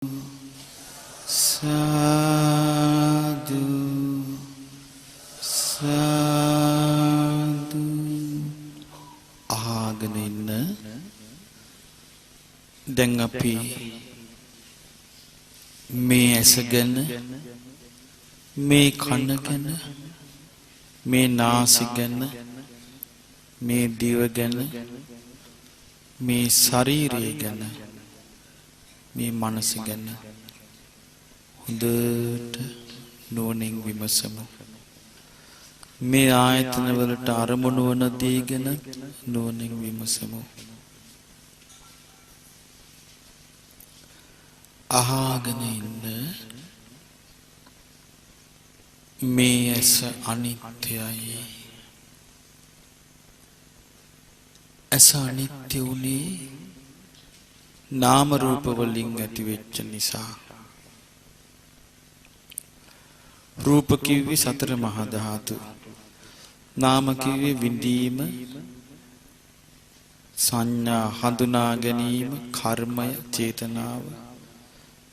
Sadhu, sadhu. ආගෙන ඉන්න. දැන් අපි මේ ඇස ගැන, මේ කන ගැන, මේ නාසය ගැන, මේ දිව ගැන, මේ ශරීරය ගැන, මේ මනස ගැන හොඳට නුවණින් විමසමු. මේ ආයතන වලට අරමුණු වන දේ ගැන නුවණින් විමසමු. අහගෙන ඉන්න. මේ ඇස අනිත්‍යයි. ඇස අනිත්‍ය උනේ නාම රූප වලින් ඇති වෙච්ච නිසා. රූප කිව්වේ සතර මහා ධාතු. නාම කිව්වේ විඳීම, සංඥා හඳුනා ගැනීම, කර්මය, චේතනාව,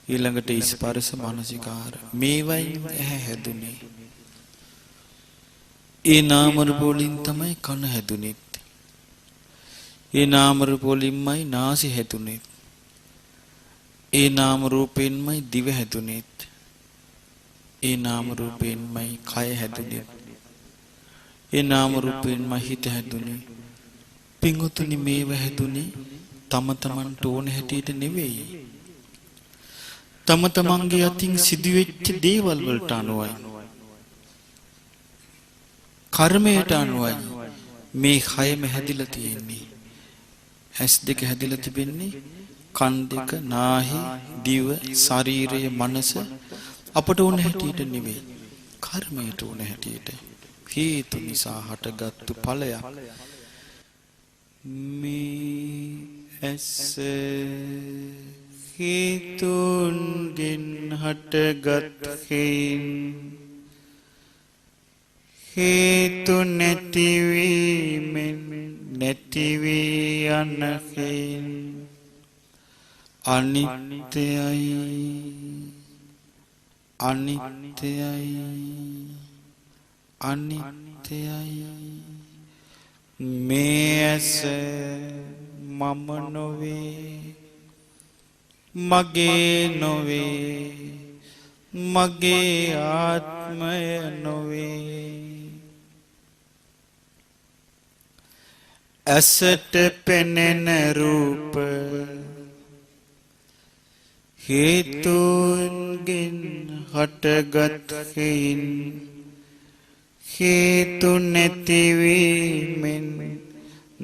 ඊළඟට ස්පර්ශ, මනසිකාර. මේවයින් ඇහැ හැදුනේ. ඒ නාම රූප වලින් තමයි කන හැදුනේ. ඒ නාම රූප වලින්මයි නාසය හැදුනේ. ඒ නාම රූපෙන්මයි දිව හැදුනේ. ඒ නාම රූපයෙන්මයි කය හැදුනේ. ඒ නාම රූපයෙන්මයි හිත හැදුනේ. පිංගුතුනි මේව හැදුනේ තම තමන්ට ඕන හැටියට නෙවෙයි. තම තමන්ගේ අතින් සිදුවෙච්ච දේවල් වලට අනුවයි. කර්මයට අනුවයි මේ කයම හැදිලා තියෙන්නේ. ඇස් දෙක හැදිලා තිබෙන්නේ කන් දෙක, නාහි, දිව, ශරීරය, මනස අපට ඕන හැටියට නෙවෙයි. කර්මයට ඕන හැටියට. හේතු නිසා හටගත්තු ඵලයක්. මේ ඇස හේතුන්ගෙන් හටගත් හේන් හේතු නැතිවීමෙන් නැතිවී යන හේන් අනිත්‍යයි, අනිත්‍යයි, අනිත්‍යයි. මේ ඇස මම නොවේ, මගේ නොවේ, මගේ ආත්මය නොවේ. ඇසට පෙනෙන රූප හේතුන්ගෙන් හටගත් හේන් හේතු නැතිවීමෙන්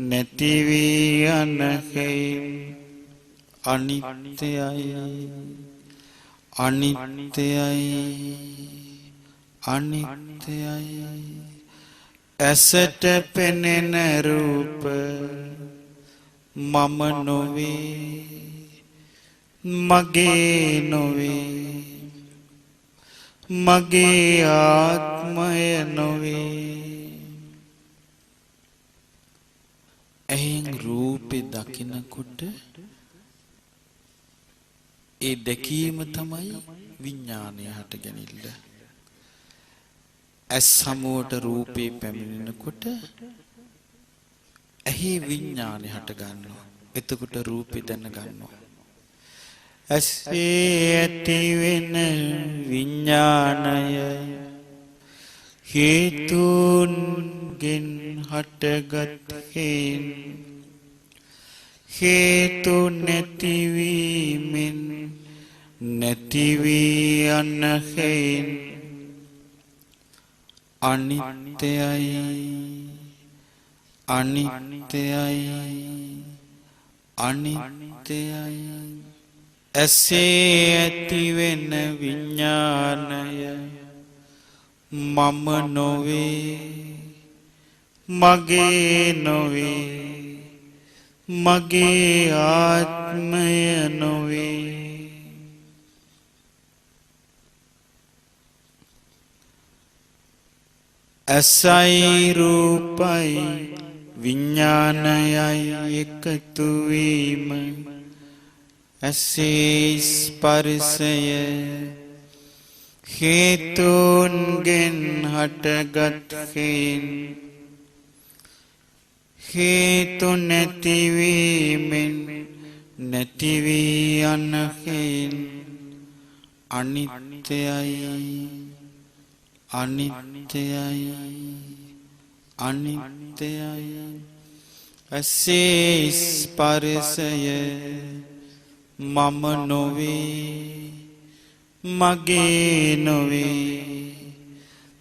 නැතිවී යන හේන් අනිත්‍යයි, අනිත්‍යයි, අනිත්‍යයි. ඇසට පෙනෙන රූප මම නොවේ, මගේ නොවේ, මගේ ආත්මය නොවේ. එහෙන් රූපේ දකිනකොට ඒ දැකීම තමයි විඥානය හටගැනිල්ල. ඇස් සමුවට රූපේ පැමිණෙනකොට ඇහි විඥානය හට ගන්නවා. එතකොට රූපේ දැන ගන්නවා. ඇසේ ඇති වෙන විඥානය හේතුන්ගෙන් හටගත් හේන් හේතු නැතිවීමෙන් නැතිවී යන හේන් අනිත්‍යයි, අනිත්‍යයි, අනිත්‍යයි. ඇසේ ඇති වෙන විඥානය මම නොවේ, මගේ නොවේ, මගේ ආත්මය නොවේ. ඇසයි රූපයි විඥානයයි එකතු වීම ඇසේ ස්පර්ශය හේතුන්ගෙන් හටගත් හේන් හේතු නැතිවීමෙන් නැති වී යන හේන් අනිත්‍යයි අනිත්‍යයි අනිත්‍යයි ඇසේ ස්පර්ශය මම නොවේ මගේ නොවේ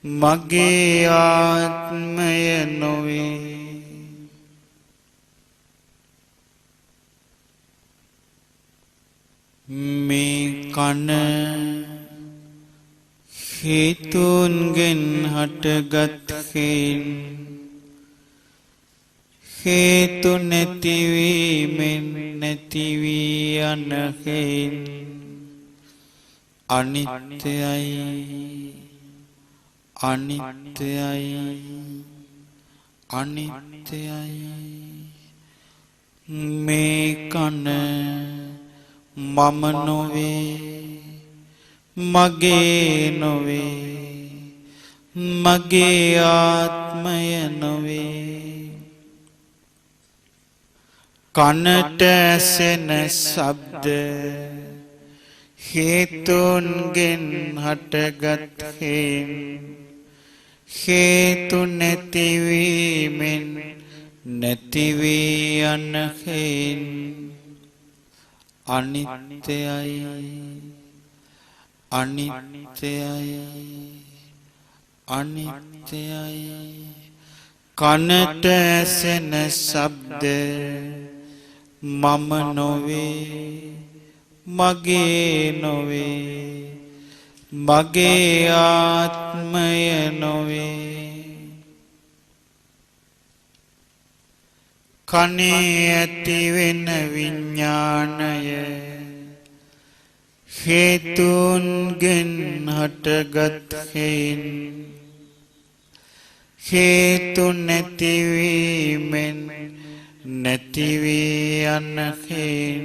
මගේ ආත්මය නොවේ මේ කන හේතුන්ගෙන් හටගත් හේන් හේතු නැතිවීමෙන් නැති වී යන හේන් අනිත්‍යයි අනිත්‍යයි අනිත්‍යයි මේ කන මම නොවේ මගේ නොවේ මගේ ආත්මය නොවේ කනට ඇසෙන ශබ්ද හේතුන්ගෙන් හටගත් හේන් හේතු නැතිවීමෙන් නැති වී යන හේන් අනිත්‍යයි අනිත්‍යයි අනිත්‍යයි කනට ඇසෙන ශබ්ද මම නොවේ මගේ නොවේ මගේ ආත්මය නොවේ කනේ ඇතිවෙන විඥානය හේතුන්ගෙන් හටගත් හේන් හේතු නැතිවීමෙන් නැති වී යන හේන්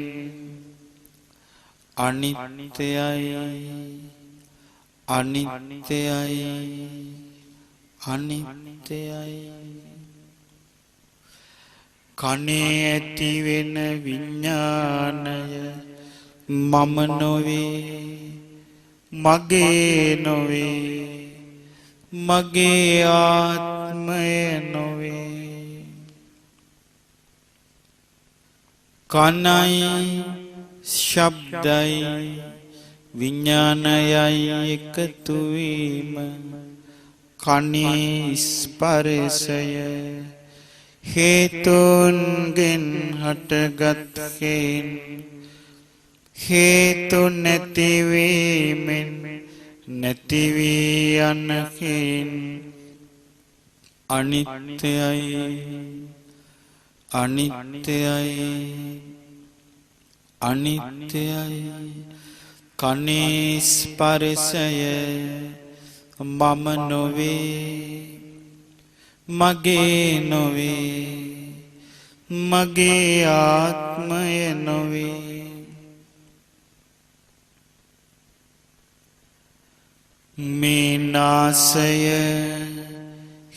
අනිත්‍යයි අනිත්‍යයි අනිත්‍යයි කනේ ඇතිවෙන විඥානය මම නොවේ මගේ නොවේ මගේ ආත්මය නොවේ කනයි ශබ්දයි විඥානයයි එකතු වීම කනේ ස්පර්ශය හේතුන්ගෙන් හටගත් හේන් හේතු නැතිවීමෙන් නැති වී යන හේන් අනිත්‍යයි අනිත්‍යයි අනිත්‍යයි කනේ ස්පර්ශය මම නොවේ මගේ නොවේ මගේ ආත්මය නොවේ මේ නාසය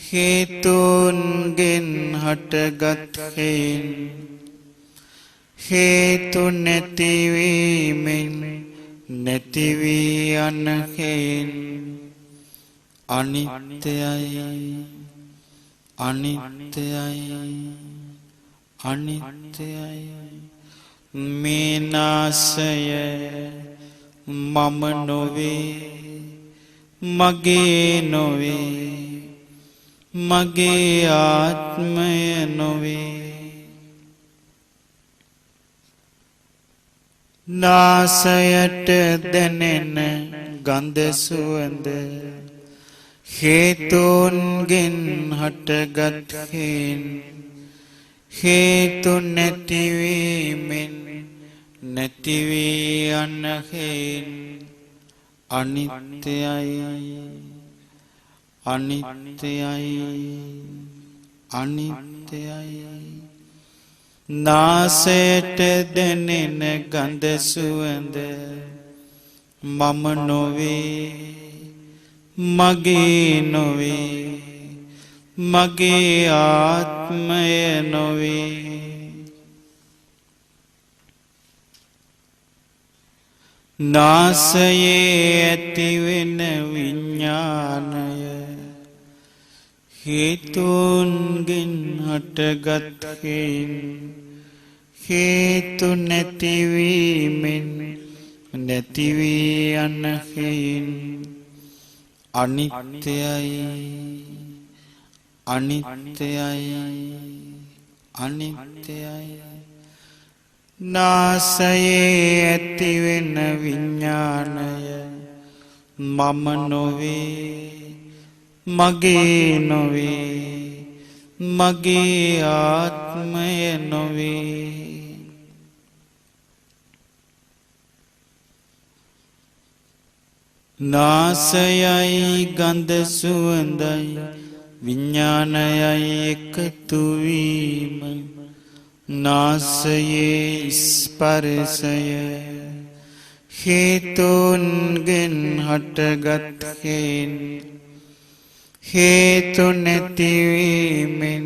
හේතුන්ගෙන් හටගත් හේන් හේතු නැතිවීමෙන් නැති වී යන හේන් අනිත්‍යයි අනිත්‍යයි අනිත්‍යයි මේ නාසය මම නොවේ මගේ නොවේ මගේ ආත්මය නොවේ නාසයට දැනෙන ගන්ධ සුවඳ හේතුන්ගෙන් හටගත් හේන් හේතු නැතිවීමෙන් නැති වී යන හේන් අනිත්‍යයි අනිත්‍යයි අනිත්‍යයි නාසයට දැනෙන ගඳ සුවඳ මම නොවේ මගේ නොවේ මගේ ආත්මය නොවේ නාසයේ ඇතිවෙන විඥානය හේතුන්ගෙන් හටගත් හේන් හේතු නැතිවීමෙන් නැතිවී යන හේන් අනිත්‍යයි අනිත්‍යයි අනිත්‍යයි නාසයේ ඇතිවෙන විඥානය මම නොවේ මගේ නොවේ මගේ ආත්මය නොවේ නාසයයි ගන්ධ සුවඳයි විඥානයයි එකතු වීම නාසයේ ස්පර්ශය හේතුන්ගෙන් හටගත් හේන් හේතු නැතිවීමෙන්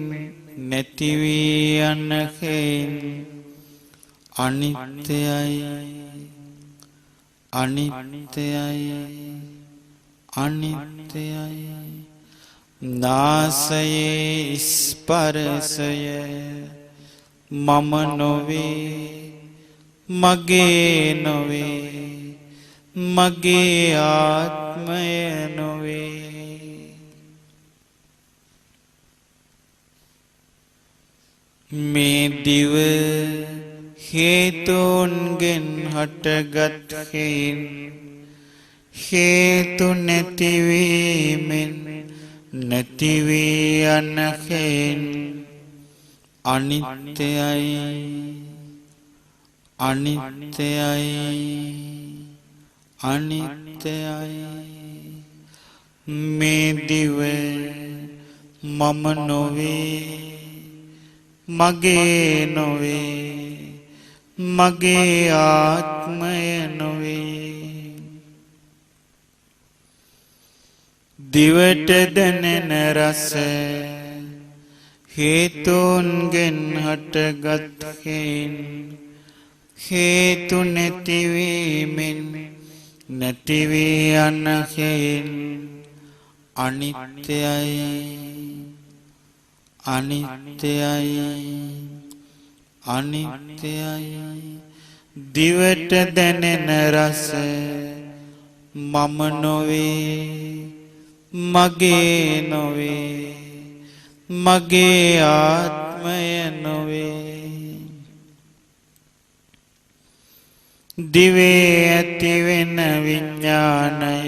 නැතිවී යන හේන් අනිත්‍යයි අනිත්‍යයි අනිත්‍යයි නාසයේ ස්පර්ශය මම නොවේ මගේ නොවේ මගේ ආත්මය නොවේ මේ දිව හේතුන්ගෙන් හටගත් හේන් හේතු නැතිවීමෙන් නැතිවී යන හේන් අනිත්‍යයි අනිත්‍යයි අනිත්‍යයි මේ දිව මම නොවේ මගේ නොවේ මගේ ආත්මය නොවේ දිවට දැනෙන රස හේතුන්ගෙන් හටගත් හේන් හේතු නැතිවීමෙන් නැතිවී යන හේන් අනිත්‍යයි අනිත්‍යයි අනිත්‍යයි දිවට දැනෙන රස මම නොවේ මගේ නොවේ මගේ ආත්මය නොවේ දිවේ ඇතිවෙන විඥානය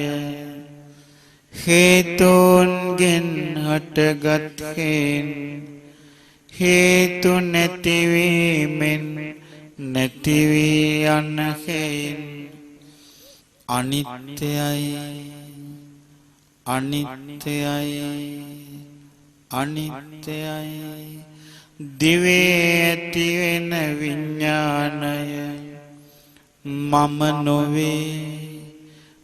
හේතුන්ගෙන් හටගත් හේන් හේතු නැතිවීමෙන් නැතිවී යන හේන් අනිත්‍යයි අනිත්‍යයි අනිත්‍යයි දිවේ ඇතිවෙන විඥානය මම නොවේ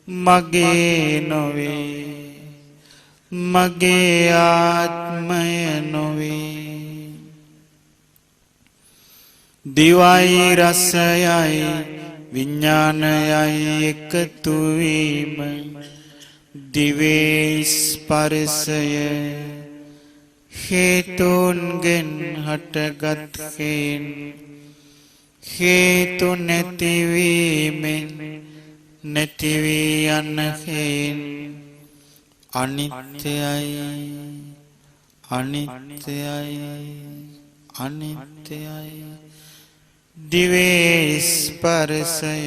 මගේ නොවේ මගේ ආත්මය නොවේ දිවයි රසයයි විඥානයයි එකතු වීම දිවේ ස්පර්ශය හේතුන්ගෙන් හටගත් හේන් හේතු නැතිවීමෙන් නැතිවී යන හේන් අනිත්‍යයි අනිත්‍යයි අනිත්‍යයි දිවේ ස්පර්ශය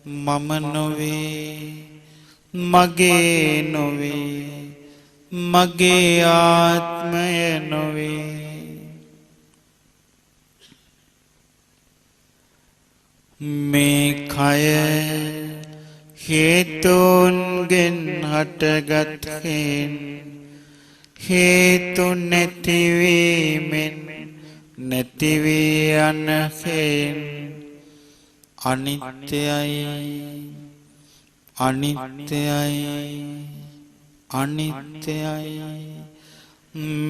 මම නොවේ මගේ නොවේ මගේ ආත්මය නොවේ මේ කය හේතුන්ගෙන් හටගත් හේන් හේතු නැතිවීමෙන් නැති වී යන හේන් අනිත්‍යයි අනිත්‍යයි අනිත්‍යයි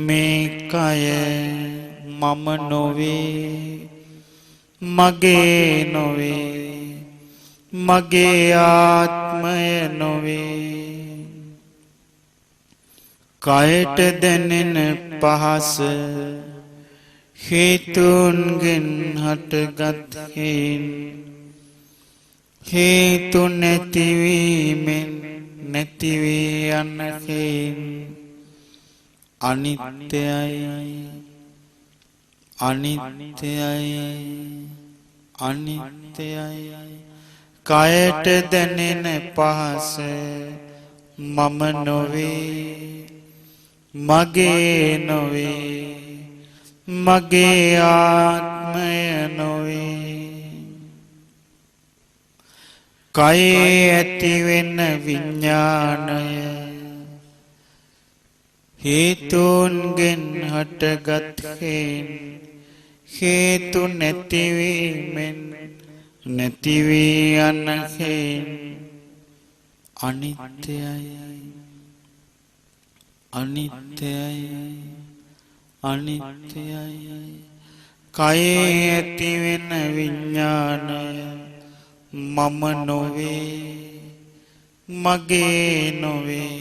මේ කය මම නොවේ මගේ නොවේ මගේ ආත්මය නොවේ කයට දැනෙන පහස හේතුන්ගෙන් හටගත් හේන් හේතු නැතිවීමෙන් නැතිවී යන හේන් අනිත්‍යයි අනිත්‍යයි අනිත්‍යයි කයට දැනෙන පහස මම නොවේ මගේ නොවේ මගේ ආත්මය නොවේ කයේ ඇතිවෙන විඥානය හේතුන්ගෙන් හටගත් හේන් හේතු නැතිවීමෙන් නැතිවී යන හේන් අනිත්‍යයි අනිත්‍යයි අනිත්‍යයි කයේ ඇතිවෙන විඥානය මම නොවේ මගේ නොවේ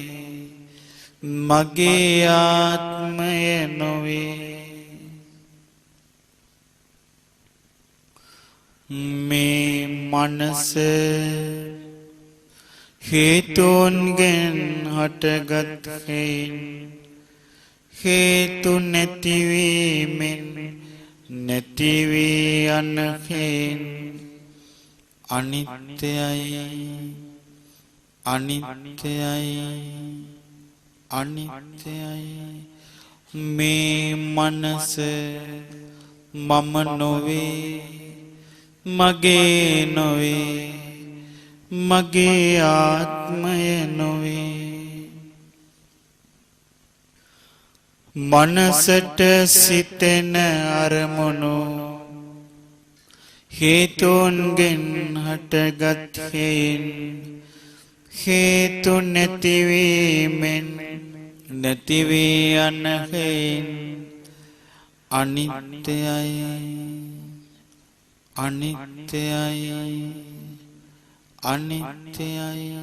මගේ ආත්මය නොවේ මේ මනස හේතුන්ගෙන් හටගත් හේන් හේතු නැතිවීමෙන් නැතිවී යන හේන් අනිත්‍යයි අනිත්‍යයි අනිත්‍යයි මේ මනස මම නොවේ මගේ නොවේ මගේ ආත්මය නොවේ මනසට සිතෙන අරමුණු හේතුන්ගෙන් හටගත් හේන් හේතු නැතිවීමෙන් නැතිවී යන හේන් අනිත්‍යයි අනිත්‍යයි අනිත්‍යයි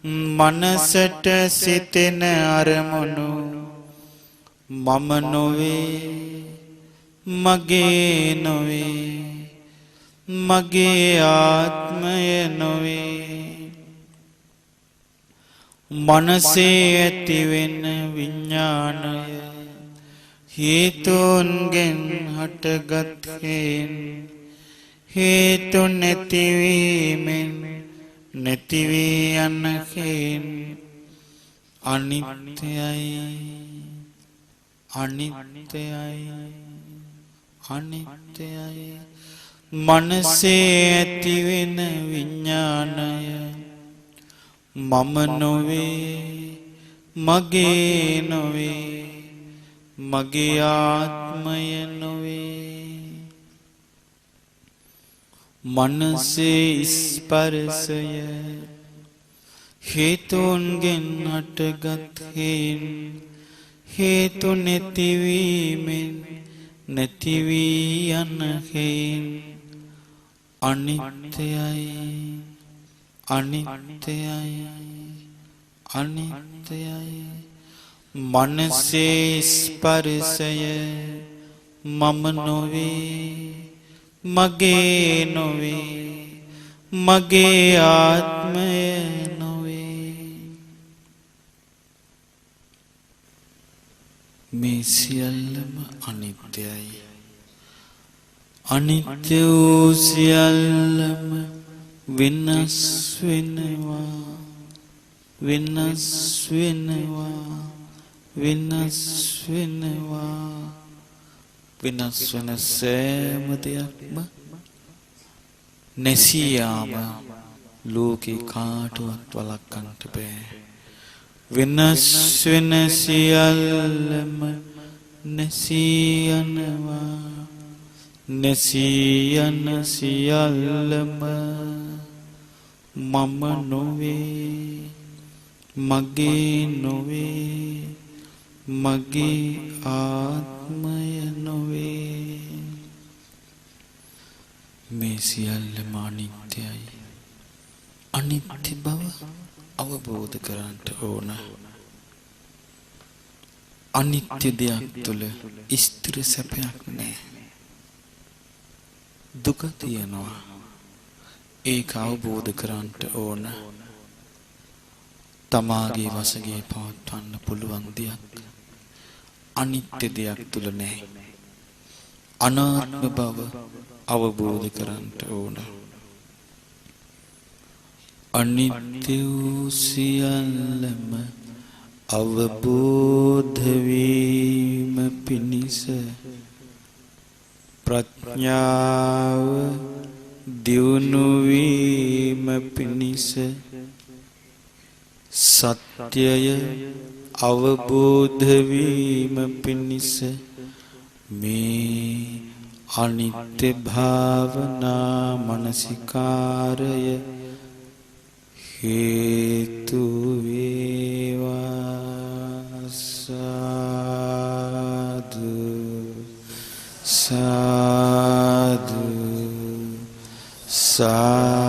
මනසට සිතෙන අරමුණු මම නොවේ මගේ නොවේ මගේ ආත්මය නොවේ මනසේ ඇතිවෙන විඥානය හේතුන්ගෙන් හටගත් හේන් හේතු නැතිවීමෙන් නැතිවී යන හේන් අනිත්‍යයි අනිත්‍යයි අනිත්‍යයි මනසේ ඇතිවෙන විඥානය මම නොවේ මගේ නොවේ මගේ ආත්මය නොවේ මනසේ ස්පර්ශය හේතුන්ගෙන් හටගත් හේන් හේතු නැතිවීමෙන් නැතිවී යන හේන් අනිත්‍යයි අනිත්‍යයි අනිත්‍යයි මනසේ ස්පර්ශය මම නොවේ මගේ නොවේ මගේ ආත්මය නොවේ මේ සියල්ලම අනිත්‍යයි අනිත්‍ය වූ සියල්ලම වෙනස් වෙනවා වෙනස් වෙනවා වෙනස් වෙනවා වෙනස් වෙන සෑම දෙයක්ම නැසී යාම ලෝකේ කාටවත් වළක්වන්නට බෑ වෙනස් වෙන සියල්ලම නැසී යනවා නැසී යන සියල්ලම මම නොවේ මගේ නොවේ මගේ ආත්මය නොවේ මේ සියල්ලම අනිත්‍යයි අනිත්‍ය බව අවබෝධ කරගන්න ඕන අනිත්‍ය දෙයක් තුළ ස්ථිර සැපයක් නැහැ දුක තියෙනවා ඒක අවබෝධ කරගන්න ඕන තමාගේ වශයෙන් පවත්වන්න පුළුවන් දෙයක් අනිත්‍ය දෙයක් තුල නැහැ අනාත්ම බව අවබෝධ කරගන්න ඕන අනිත්‍ය සියල්ලම අවබෝධ වීම පිණිස ප්‍රඥාව දියුණු වීම පිණිස සත්‍යය අවබෝධ වීම පිණිස මේ අනිත්‍ය භාවනා මනසිකාරය හේතු වේවා සාදු සාදු සාදු